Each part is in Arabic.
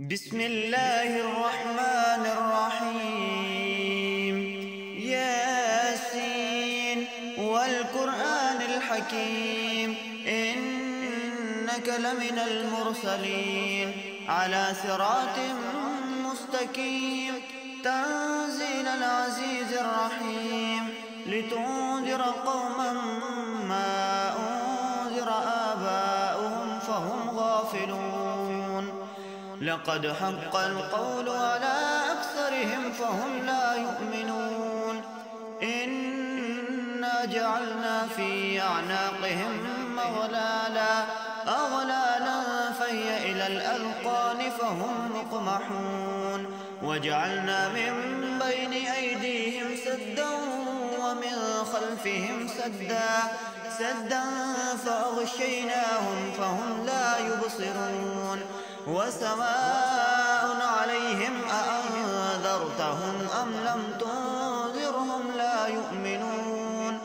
بسم الله الرحمن الرحيم. ياسين والقرآن الحكيم إنك لمن المرسلين على صراط مستقيم تنزيل العزيز الرحيم لتنذر قوما ما أنذر آباؤهم فهم غافلون. لقد حق القول على أكثرهم فهم لا يؤمنون. إنا جعلنا في أعناقهم أغلالا فهي إلى الأذقان فهم مقمحون. وجعلنا من بين أيديهم سدا ومن خلفهم سدا فأغشيناهم فهم لا يبصرون. وسواء عليهم أأنذرتهم أم لم تنذرهم لا يؤمنون.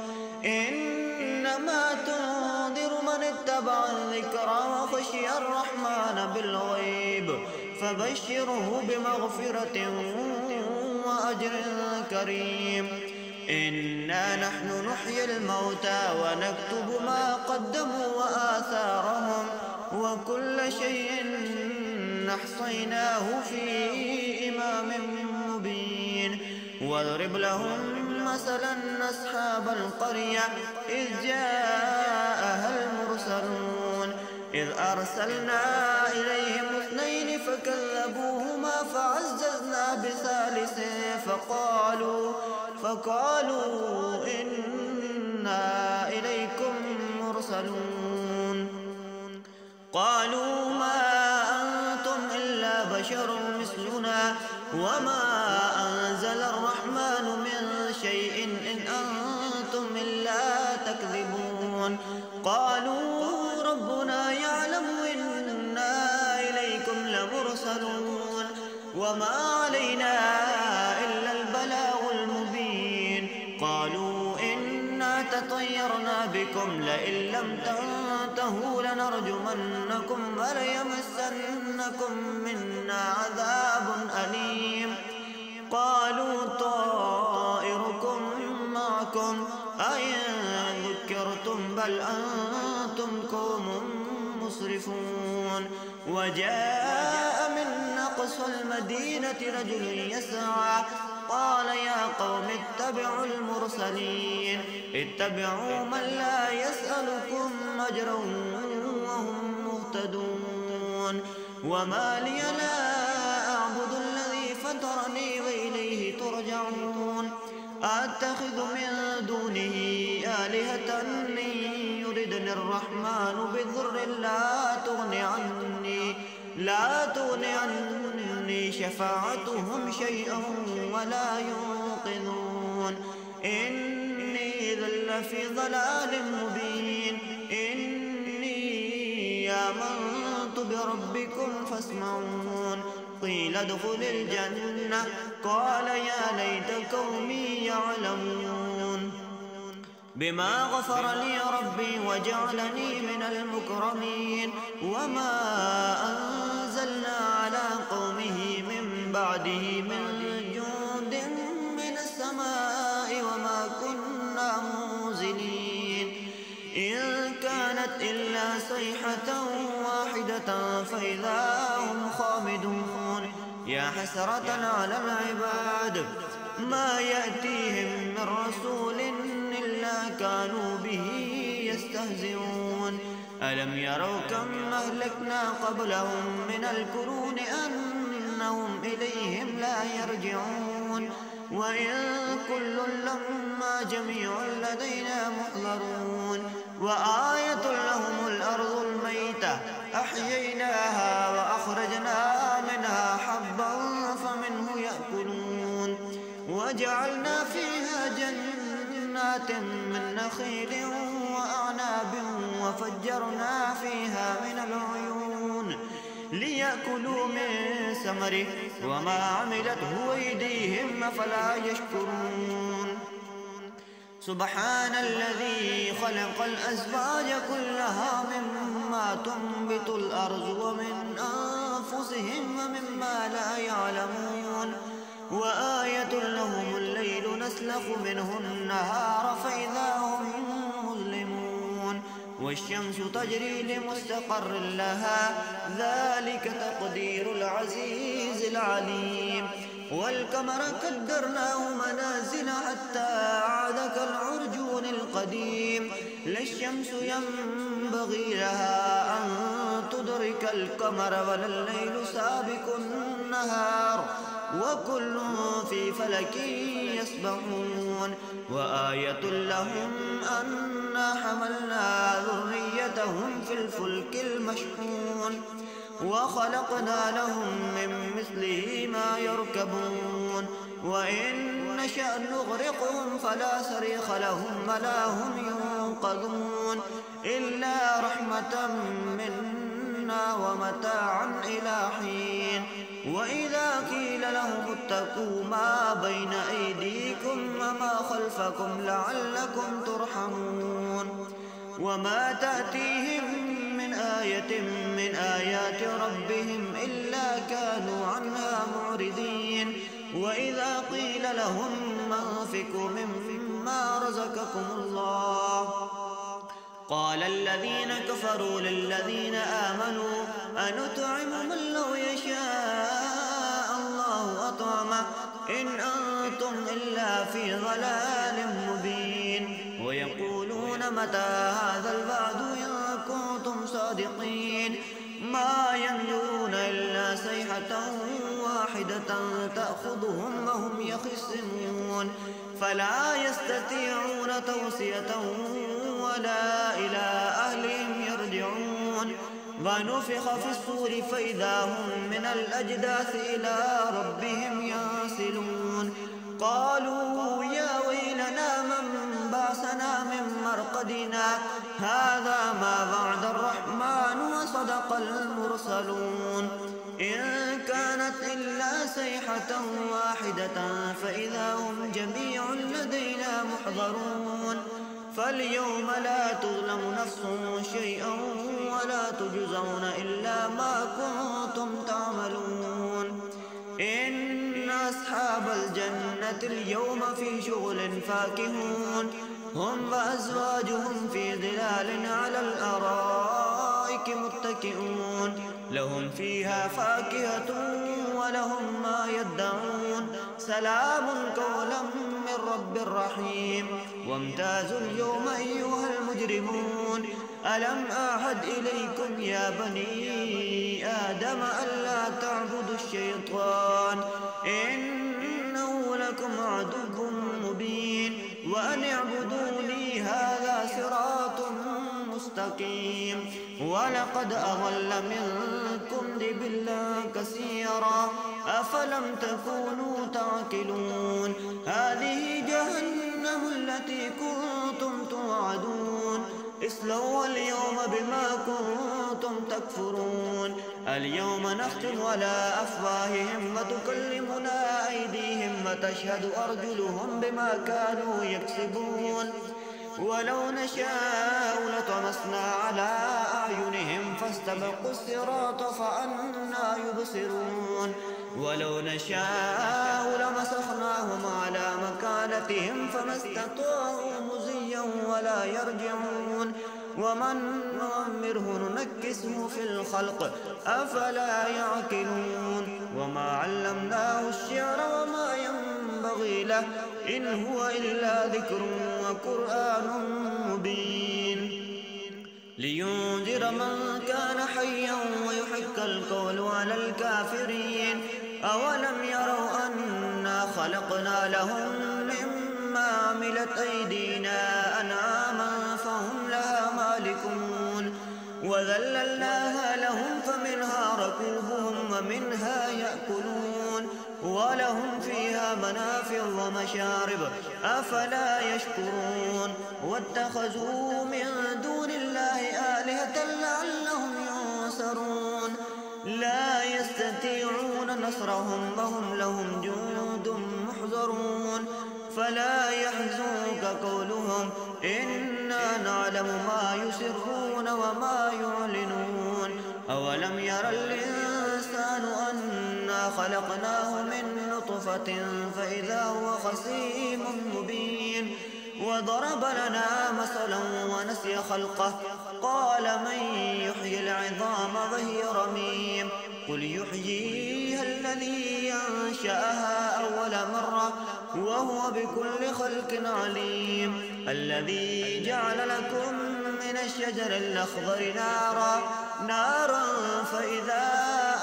إنما تنذر من اتبع الذكر وخشي الرحمن بالغيب فبشره بمغفرة وأجر كريم. إنا نحن نحيي الموتى ونكتب ما قدموا وآثارهم وكل شيء أحصيناه في إمام مبين. واضرب لهم مثلا أصحاب القرية إذ جاءها المرسلون إذ أرسلنا إليهم 2 فكذبوهما فعززنا بثالث فقالوا إنا إليكم مرسلون. قالوا ما أنتم إلا بشر مثلنا وما أنزل الرحمن من شيء إن أنتم إلا تكذبون. قالوا ربنا يعلم إنا إليكم لمرسلون وما علينا إلا البلاغ المبين. قالوا إنا تطيرنا بكم لئن لم تنتهوا لنرجمنكم وليمسنكم منا عذاب أليم. قالوا طائركم معكم أئن ذكرتم بل أنتم قوم مسرفون. وجاء من أقصى المدينة رجل يسعى قال يا قوم اتبعوا المرسلين اتبعوا من لا يسألكم أجرا وهم مهتدون. وما لي لا أعبد الذي فطرني وإليه ترجعون. أتخذ من دونه آلهة إن يردني الرحمن بضر لا تغن عني شفاعتهم شيئا ولا ينقذون. إني إذا لفي ضلال مبين. إني آمنت بربكم فاسمعون. قيل ادخل الجنة قال يا ليت قومي يعلمون بما غفر لي ربي وجعلني من المكرمين. وما أنزلنا على قومه من بعده من جند من السماء وما كنا منزلين. إن كانت إلا صيحة واحدة فإذا هم خامدون. يا حسرة على العباد ما يأتيهم من رسول إلا كانوا به يستهزئون. ألم يروا كم أهلكنا قبلهم من القرون أنهم إليهم لا يرجعون. وإن كل لما جميع لدينا محضرون. وآية لهم الأرض الميتة أحييناها وأخرجنا منها حبا فمنه يأكلون. وجعلنا فيها جنات من نخيل وأعناب وفجرنا فيها من العيون ليأكلوا من ثمره وما عملته أيديهم أفلا يشكرون. سبحان الذي خلق الأزواج كلها مما تنبت الأرض ومن أنفسهم ومما لا يعلمون. وآية لهم الليل نسلخ منه النهار فإذا هم مظلمون. والشمس تجري لمستقر لها ذلك تقدير العزيز العليم. والقمر قدرناه منازل حتى عاد كالعرجون القديم. لا الشمس ينبغي لها أن تدرك القمر ولا الليل سابق النهار وكل في فلك يسبحون. وآية لهم أنا حملنا ذريتهم في الفلك المشحون وخلقنا لهم من مثله ما يركبون. وإن نشأ نغرقهم فلا صريخ لهم ولا هم ينقذون إلا رحمة منا ومتاعا إلى حين. وإذا قيل لهم اتقوا ما بين أيديكم وما خلفكم لعلكم ترحمون. وما تأتيهم من آية من آيات ربهم إلا كانوا عنها معرضين. وإذا قيل لهم انفقوا مما رزقكم الله قال الذين كفروا للذين آمنوا أنطعم من لو يشاء الله أطعمه إن أنتم إلا في ضلال مبين. ويقولون متى هذا الوعد إن كنتم صادقين ما ينظرون إلا صيحة واحدة تأخذهم وهم يخصمون فلا يستطيعون توصية ولا إلى أهلهم يرجعون. ونفخ في الصور فإذا هم من الأجداث إلى ربهم ينسلون. قالوا يا ويلنا من بعثنا من مرقدنا هذا ما وعد الرحمن وصدق المرسلون. إن كانت إلا صيحة واحدة فإذا هم جميع لدينا محضرون. فاليوم لا تظلم نفس شيئا ولا تجزون إلا ما كنتم تعملون. إن أصحاب الجنة اليوم في شغل فاكهون هم وأزواجهم في ظلال على الأرائك متكئون لهم فيها فاكهة ولهم ما يدعون سلام قولا من رب رحيم. وامتازوا اليوم أيها المجرمون ألم أعهد إليكم يا بني آدم ألا تعبدوا الشيطان إنه لكم عدو مبين وأن اعبدوني هذا صراط مستقيم. ولقد أضل منكم جبلا كثيرا أفلم تكونوا تعقلون. هذه جهنم التي كنتم توعدون اصلوها اليوم بما كنتم تكفرون. اليوم نختم على أفواههم وتكلمنا أيديهم وتشهد أرجلهم بما كانوا يكسبون. ولو نشاء لطمسنا على أعينهم فاستبقوا الصراط فأنى يبصرون. ولو نشاء لمسخناهم على مكانتهم فما استطاعوا مزيا ولا يرجعون. ومن نعمره ننكسه في الخلق أفلا يعقلون. وما علمناه الشعر وما ينبغي له إن هو إلا ذكر وقرآن مبين لينذر من كان حيا ويحق القول على الكافرين. أولم يروا أنا خلقنا لهم مما عملت أيدينا أنعاما فهم لها مالكون وذللناها لهم فمنها ركوبهم ومنها يأكلون ولهم فيها منافع ومشارب أفلا يشكرون. واتخذوا من دون الله آلهة لعلهم ينصرون لا يستطيعون نصرهم وهم لهم جند محضرون. فلا يحزنك قولهم إنا نعلم ما يسرون وما يعلنون. أولم ير الإنسان الإنسان أنا خلقناه من نطفة فإذا هو خصيم مبين وضرب لنا مثلا ونسي خلقه قال من يحيي العظام وهي رميم قل يحييها الذي أنشأها أول مرة وهو بكل خلق عليم الذي جعل لكم من الشجر الأخضر نارا فإذا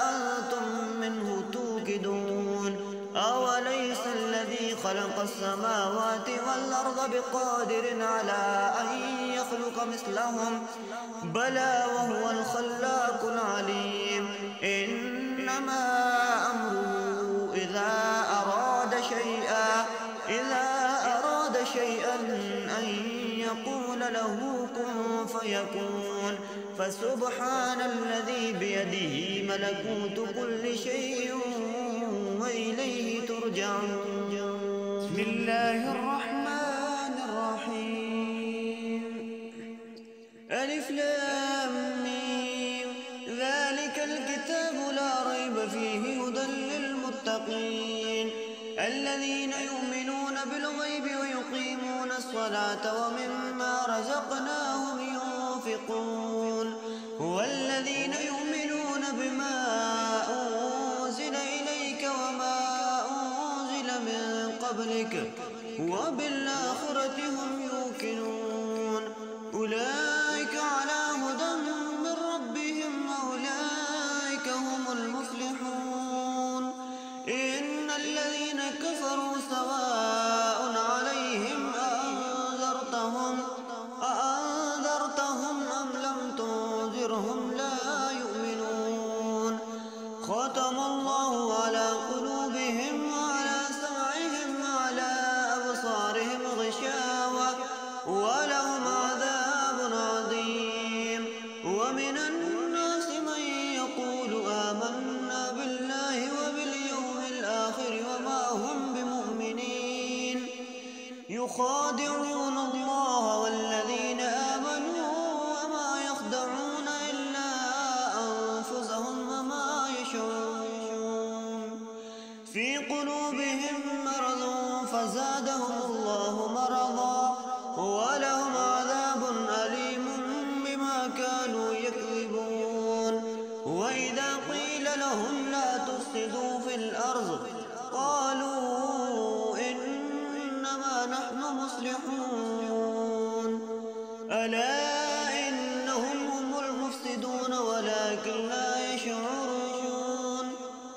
أنتم منه توقدون أوليس الذي خلق السماوات والأرض بقادر على أن يخلق مثلهم بلى وهو الخلاق العليم إنما أمره إذا أراد شيئا أن يقول له كن فيكون فسبحان الذي بيده ملكوت كل شيء وإليه ترجعون بسم الله الرحمن الرحيم ألف لام ميم ذلك الكتاب لا ريب فيه هدى للمتقين الذين يؤمنون بالغيب ويقيمون الصلاة ومما رزقناهم ينفقون والذين يؤمنون بما أنزل إليك وما أنزل من قبلك وبالآخرة هم يوقنون أولئك على هدى من ربهم أولئك هم المفلحون إن الذين كفروا سواء عليهم أأنذرتهم أم لم تنذرهم لا يؤمنون ختم الله على قلوبهم وعلى سمعهم وعلى أبصارهم غشاوة ولهم عذاب عظيم ومن الناس من يقول آمنا بالله وباليوم الآخر وما هم بمؤمنين يخادعون الله والذين آمنوا وما يخدعون إلا أنفسهم وما يشعرون في قلوبهم مرض فزادهم الله مرضا ولهم عذاب أليم بما كانوا يكذبون وإذا قيل لهم لا تفسدوا في الأرض قالوا إنما نحن مصلحون ألا إنهم هم المفسدون ولكن لا يشعرون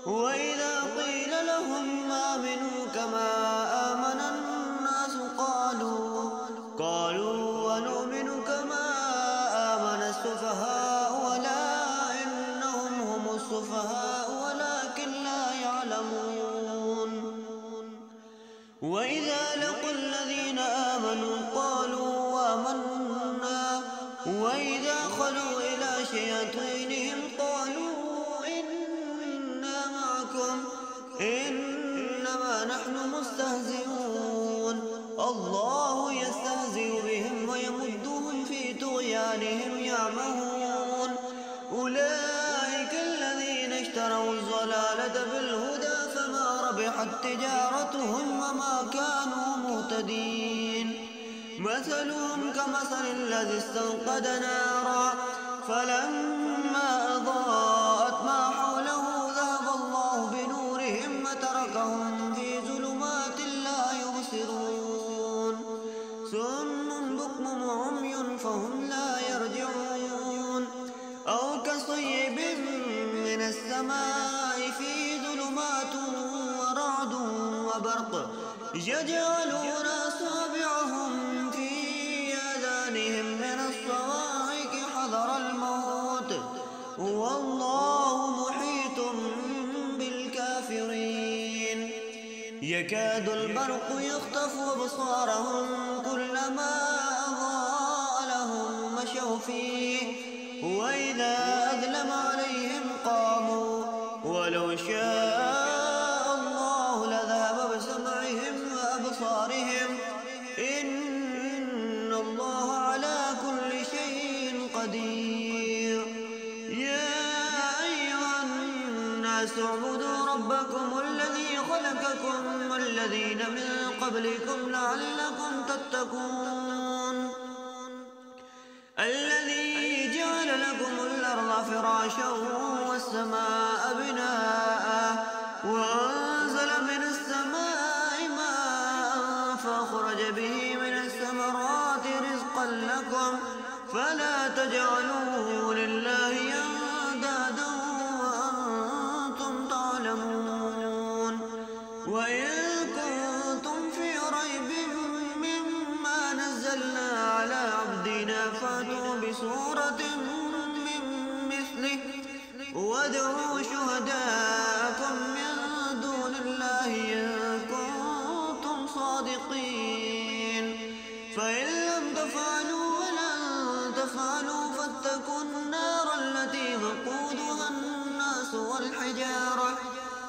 وإذا قيل لهم آمنوا كما آمن الناس قالوا ونؤمن كما آمن السفهاء ولا إنهم هم السفهاء ولكن لا يعلمون وإذا لقوا الذين آمنوا قالوا آمنا وإذا خلوا إلى شياطينهم قالوا إنا معكم إنما نحن مستهزئون الله يستهزئ بهم ويمدهم في طغيانهم يعمهون أولئك الذين اشتروا الضلالة بالهدى فما ربحت تجارتهم وما كانوا مهتدين مثلهم كمثل الذي استوقد نارا فلما أضاءت ما حوله ذهب الله بنورهم وتركهم في ظلمات لا يبصرون صم بكم عمي فهم لا يرجعون أو كصيب من السماء في ظلمات ورعد وبرق يجعلون أصابعهم في آذانهم من الصواعق حذر الموت والله محيط بالكافرين يكاد البرق يخطف أبصارهم كلما أضاء لهم مشوا فيه وإذا أظلم عليهم قاموا ولو شاء الله لذهب بسمعهم وأبصارهم إن الله على كل شيء قدير يا أيها الناس الناس اعبدوا ربكم الذي خلقكم والذين من قبلكم لعلكم تتقون الذي جعل لكم الأرض فراشا والسماء بناء وأنزل من السماء ماء فأخرج به من الثمرات رزقا لكم فلا تجعلوا لله أندادا وأنتم تعلمون وإن كنتم في ريب مما نزلنا على عبدنا فأتوا بسورة من مثله وادعوا شهداءكم من دون الله إن كنتم صادقين فإن لم تفعلوا ولن تفعلوا فاتقوا النار التي وقودها الناس والحجارة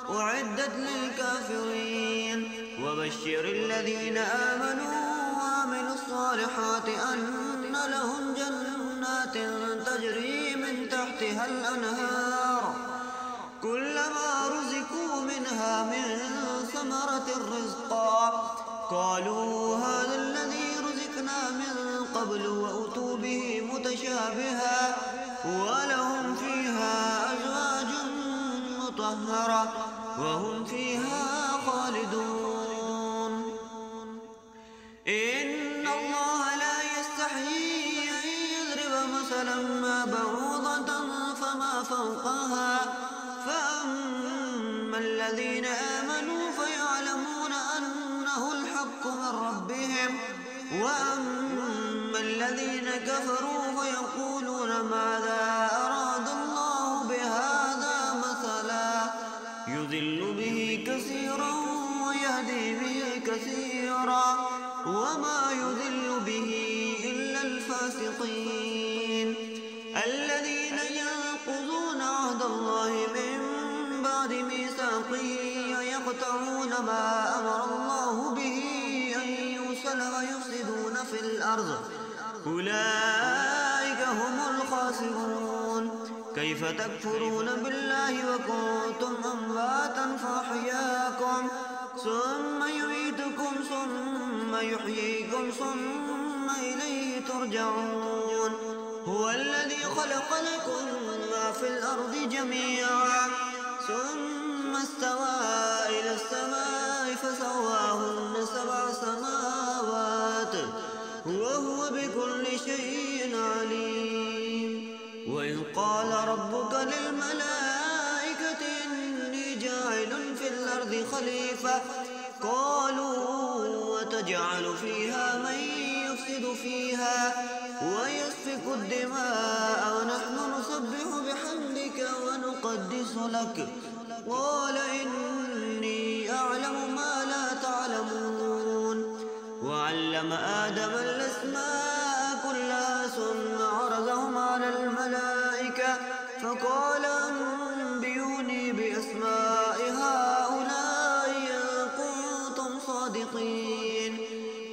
أعدت للكافرين وبشر الذين آمنوا وعملوا الصالحات أن لهم جنات تجري من تحتها الأنهار كلما رزقوا منها من ثمرة رزقا قالوا هذا الذي رزقنا من قبل وأتوا به متشابها ولهم فيها أزواج مطهرة وهم فيها خالدون إن الله لا يستحيي أن يضرب مثلا ما بعوضة فما فوقها فأما الذين آمنوا فيعلمون أنه الحق من ربهم وأما الذين كفروا فيقولون ماذا أراد الله بهذا مثلا يضل به كثيرا ويهدي به كثيرا وما يضل به إلا الفاسقين الذين ينقضون عهد الله من بعد ميثاقه ويقطعون ما أمر الله به أن يوصل ويفسدون في الأرض أولئك هم الخاسرون كيف تكفرون بالله وكنتم أمواتا فأحياكم ثم يميتكم ثم يحييكم ثم إليه ترجعون هو الذي خلق لكم ما في الأرض جميعا ثم استوى إلى السماء فسواهن 7 سماوات وهو بكل شيء عليم وإذ قال ربك للملائكة إني جاعل في الأرض خليفة قالوا وتجعل فيها من يفسد فيها ويسفك الدماء ونحن نسبح بحمدك ونقدس لك قال إني أعلم ما لا تعلمون وعلم آدم الأسماء كلها ثم عرضهم على الملائكة فقال أنبئوني بأسماء هؤلاء إن كنتم صادقين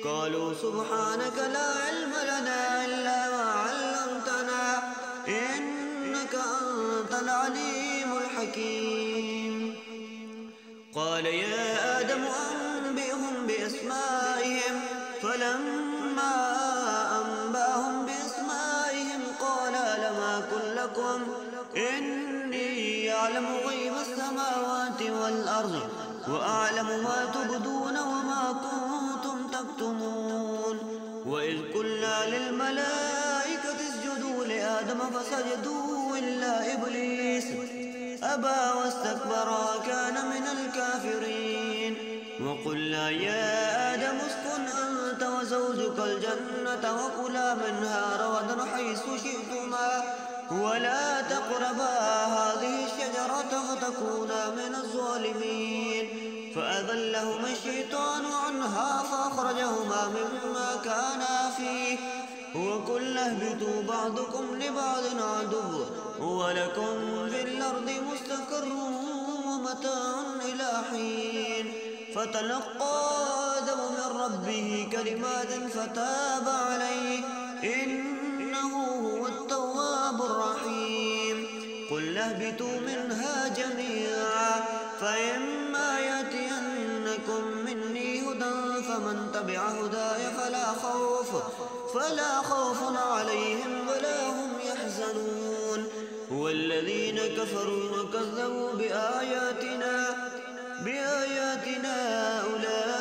قالوا سبحانك لا علم لنا إلا ما علمتنا إنك أنت العليم الحكيم قال يا آدم أنبئهم بأسمائهم فلما أنبأهم بأسمائهم قال لم أقل لكم إني أعلم غيب السماوات والأرض وأعلم ما تبدون وما كنتم تكتمون وإذ قلنا للملائكة اسجدوا لآدم فسجدوا إلا إبليس أبى واستكبر وكان من الكافرين وقلنا يا آدم اسكن أنت وزوجك الجنة وكلا منها رغدا حيث شئتما ولا تقربا هذه الشجرة فتكونا من الظالمين فأذلهما الشيطان عنها فأخرجهما مما كانا فيه وقلنا اهبطوا بعضكم لبعض عدو ولكم في الأرض مستقر ومتاع إلى حين فتلقى آدم من ربه كلمات فتاب عليه إنه هو التواب الرحيم قلنا اهبطوا منها جميعا فإما يأتينكم مني هدى فمن تبع هداي فلا خوف عليهم ولا هم يحزنون. والذين كفروا وكذبوا بآياتنا أولئك